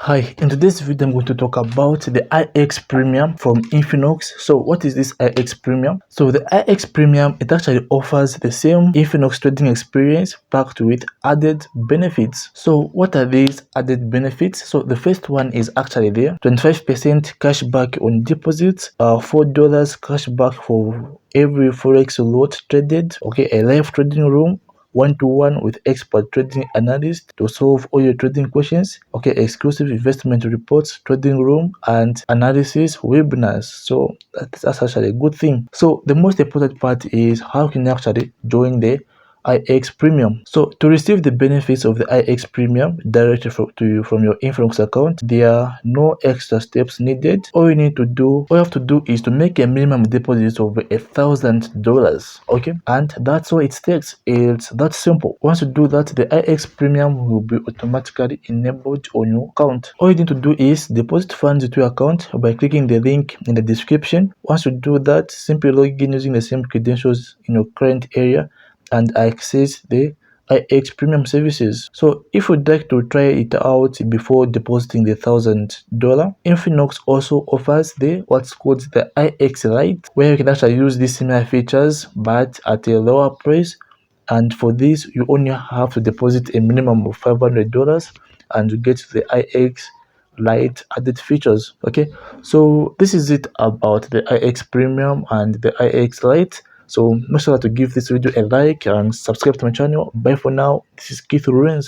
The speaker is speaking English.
Hi, in today's video I'm going to talk about the IX Premium from Infinox. So what is this IX Premium? So the IX Premium, it actually offers the same Infinox trading experience packed with added benefits. So what are these added benefits? So the first one is actually there, 25% cash back on deposits, $4 cash back for every forex lot traded, okay, a live trading room, one-to-one with expert trading analysts to solve all your trading questions, okay, exclusive investment reports, trading room, and analysis webinars. So that's actually a good thing. So the most important part is how can you actually join the IX Premium. So to receive the benefits of the IX Premium directly to you from your Infinox account, there are no extra steps needed. All you have to do is to make a minimum deposit of $1,000. Okay, and that's all it takes. It's that simple. Once you do that, the IX Premium will be automatically enabled on your account. All you need to do is deposit funds into your account by clicking the link in the description. Once you do that, simply log in using the same credentials in your current area and access the IX Premium services. So if you'd like to try it out before depositing the $1,000, Infinox also offers what's called the IX Lite, where you can actually use these similar features but at a lower price. And for this, you only have to deposit a minimum of $500 and you get the IX Lite added features. Okay, so this is it about the IX Premium and the IX Lite. So make sure to give this video a like and subscribe to my channel. Bye for now. This is Keith Ruins.